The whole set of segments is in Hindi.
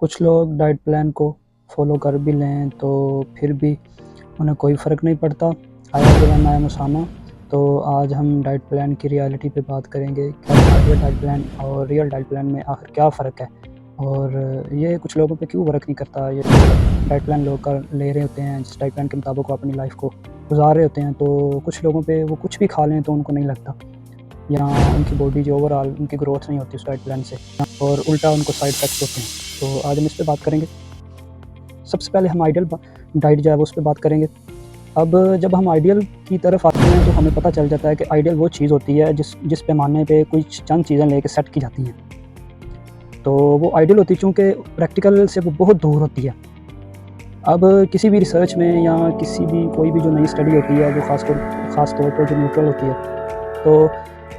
कुछ लोग डाइट प्लान को फॉलो कर भी लें तो फिर भी उन्हें कोई फ़र्क नहीं पड़ता। मैं मुसामा। तो आज हम डाइट प्लान की रियलिटी पे बात करेंगे कि आइडियल डाइट प्लान और रियल डाइट प्लान में आखिर क्या फ़र्क है और ये कुछ लोगों पे क्यों वर्क नहीं करता। ये डाइट प्लान लोग कर ले रहे होते हैं, जिस डाइट प्लान के मुताबिक वो अपनी लाइफ को गुजार रहे होते हैं, तो कुछ लोगों पे वो कुछ भी खा लें तो उनको नहीं लगता, या उनकी बॉडी जो ओवरऑल उनकी ग्रोथ नहीं होती उस डाइट प्लान से, और उल्टा उनको साइड इफ़ेक्ट्स होते हैं। तो आज हम इस पे बात करेंगे। सबसे पहले हम आइडियल डाइट जो है वो उस पे बात करेंगे। अब जब हम आइडियल की तरफ आते हैं तो हमें पता चल जाता है कि आइडियल वो चीज़ होती है जिस पैमाने पे कुछ चंद चीज़ें लेके सेट की जाती हैं। तो वो आइडियल होती है चूँकि प्रैक्टिकल से वो बहुत दूर होती है। अब किसी भी रिसर्च में या किसी भी कोई भी जो नई स्टडी होती है वो ख़ास तौर पर जो न्यूट्रल होती है, तो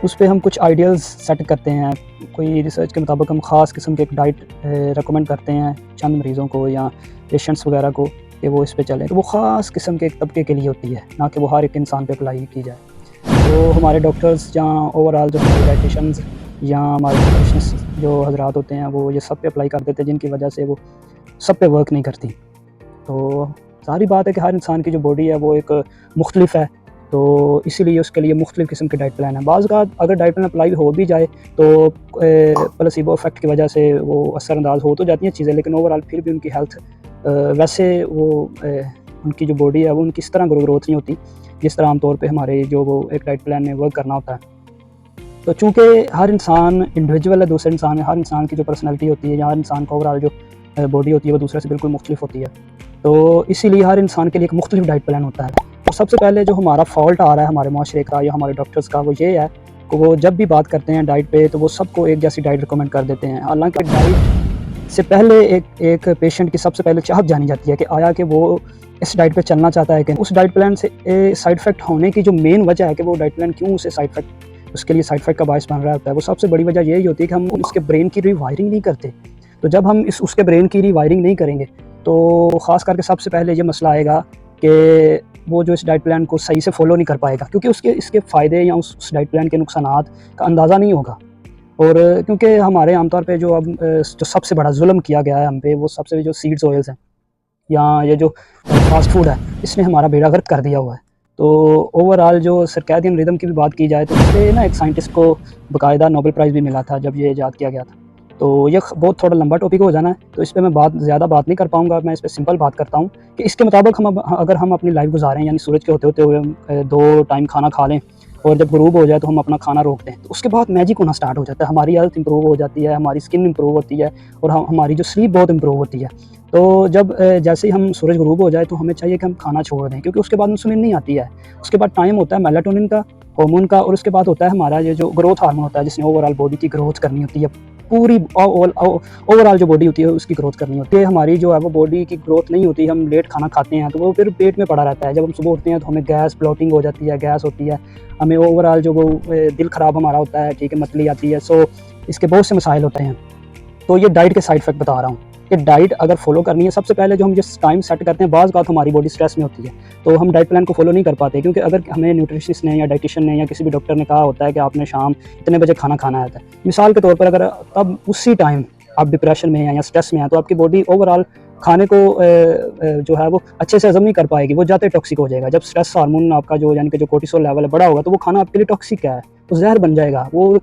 उस पे हम कुछ आइडियल्स सेट करते हैं। कोई रिसर्च के मुताबिक हम ख़ास किस्म के एक डाइट रेकमेंड करते हैं चंद मरीज़ों को या पेशेंट्स वगैरह को कि वो इस पे चलें। तो वो ख़ास किस्म के एक तबके के लिए होती है, ना कि वो हर एक इंसान पे अप्लाई की जाए। तो हमारे डॉक्टर्स या ओवरऑल जो हमारे डाइटिशियंस या हमारे न्यूट्रिशनिस्ट जो हज़रात होते हैं वो ये सब पे अप्लाई कर देते हैं, जिनकी वजह से वो सब पे वर्क नहीं करती। तो सारी बात है कि हर इंसान की जो बॉडी है वो एक मुख्तलिफ है, तो इसीलिए उसके लिए मुख्तलिफ़ किस्म के डाइट प्लान है। बाज़ औक़ात अगर डाइट प्लान अप्लाई हो भी जाए तो प्लेसिबो इफ़ेक्ट की वजह से वो असरअंदाज़ हो तो जाती हैं चीज़ें, लेकिन ओवरऑल फिर भी उनकी हेल्थ वैसे वो उनकी जो बॉडी है वो उनकी इस तरह ग्रोथ नहीं होती जिस तरह आमतौर पे हमारे जो वो एक डाइट प्लान में वर्क करना होता है। तो चूँकि हर इंसान इंडिविजुअल है, दूसरे इंसान है, हर इंसान की जो पर्सनैलिटी होती है या हर इंसान का ओवरऑल जो बॉडी होती है वो दूसरे से बिल्कुल मुख्तलिफ होती है, तो इसीलिए हर इंसान के लिए एक मुख्तलिफ डाइट प्लान होता है। तो सबसे पहले जो हमारा फ़ॉल्ट आ रहा है हमारे माशरे का या हमारे डॉक्टर्स का, वो ये है कि वो जब भी बात करते हैं डाइट पे तो वो सबको एक जैसी डाइट रिकमेंड कर देते हैं। हालाँकि डाइट से पहले एक पेशेंट की सबसे पहले चाहत जानी जाती है कि आया कि वो इस डाइट पे चलना चाहता है कि उस डाइट प्लान से साइड इफ़ेक्ट होने की जो मेन वजह है कि वो डाइट प्लान क्यों उसे उसके लिए साइड इफ़ेक्ट का बायस बन रहा होता है, वो सबसे बड़ी वजह यही होती है कि हम उसके ब्रेन की रीवायरिंग नहीं करते। तो जब हम उसके ब्रेन की रीवायरिंग नहीं करेंगे तो ख़ास करके सबसे पहले ये मसला आएगा कि वो जो इस डाइट प्लान को सही से फ़ॉलो नहीं कर पाएगा, क्योंकि इसके फ़ायदे या उस डाइट प्लान के नुकसानात का अंदाज़ा नहीं होगा। और क्योंकि हमारे आमतौर पे जो सबसे बड़ा जुल्म किया गया है हम पे, वो सबसे जो सीड्स ऑयल्स हैं या ये जो फास्ट फूड है, इसने हमारा बेड़ा गर्क कर दिया हुआ है। तो ओवरऑल जो सर्कैडियन रिदम की भी बात की जाए तो इस पे ना एक साइंटिस्ट को बाकायदा नोबेल प्राइज़ भी मिला था जब ये ईजाद किया गया था। तो ये बहुत थोड़ा लंबा टॉपिक हो जाना है, तो इस पे मैं ज़्यादा बात नहीं कर पाऊँगा। मैं इस पे सिंपल बात करता हूँ कि इसके मुताबिक अगर हम अपनी लाइफ गुजारें, यानी सूरज के होते हुए हम 2 टाइम खाना खा लें और जब गुरूब हो जाए तो हम अपना खाना रोक दें, तो उसके बाद मैजिक होना स्टार्ट हो जाता है। हमारी हेल्थ इंप्रूव हो जाती है, हमारी स्किन इंप्रूव होती है और हमारी जो स्लीप बहुत इंप्रूव होती है। तो जब जैसे ही हम सूरज गुरूब हो जाए तो हमें चाहिए कि हम खाना छोड़ दें, क्योंकि उसके बाद इंसुलिन नहीं आती है। उसके बाद टाइम होता है मेलाटोनिन का, हार्मोन का, और उसके बाद होता है हमारा ये जो ग्रोथ हार्मोन होता है, जिसने ओवरऑल बॉडी की ग्रोथ करनी होती है। पूरी ओवरऑल जो बॉडी होती है उसकी ग्रोथ करनी होती है। हमारी जो है वो बॉडी की ग्रोथ नहीं होती, हम लेट खाना खाते हैं तो वो फिर पेट में पड़ा रहता है। जब हम सुबह उठते हैं तो हमें गैस ब्लोटिंग हो जाती है, गैस होती है, हमें ओवरऑल जो वो दिल ख़राब हमारा होता है, ठीक है, मतली आती है। सो इसके बहुत से मसाइल होते हैं। तो ये डाइट के साइड इफ़ेक्ट बता रहा हूँ कि डाइट अगर फॉलो करनी है, सबसे पहले जो हम जिस टाइम सेट करते हैं, बाज़ बात हमारी बॉडी स्ट्रेस में होती है तो हम डाइट प्लान को फॉलो नहीं कर पाते, क्योंकि अगर हमें न्यूट्रिशनिस्ट ने या डाइटिशियन ने या किसी भी डॉक्टर ने कहा होता है कि आपने शाम इतने बजे खाना खाना है, मिसाल के तौर पर अगर तब उसी टाइम आप डिप्रेशन में हैं या स्ट्रेस में हैं, तो आपकी बॉडी ओवरऑल खाने को जो है वो अच्छे से हज़म नहीं कर पाएगी, वो जाते टॉक्सिक हो जाएगा। जब स्ट्रेस हार्मोन आपका जो यानी कि जो कोर्टिसोल लेवल है बड़ा होगा तो वो खाना आपके लिए टॉक्सिक है, वो जहर बन जाएगा। वो